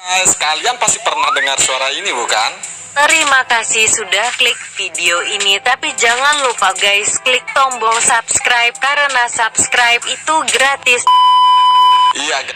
Guys, kalian pasti pernah dengar suara ini bukan? Terima kasih sudah klik video ini, tapi jangan lupa guys klik tombol subscribe karena subscribe itu gratis. Iya,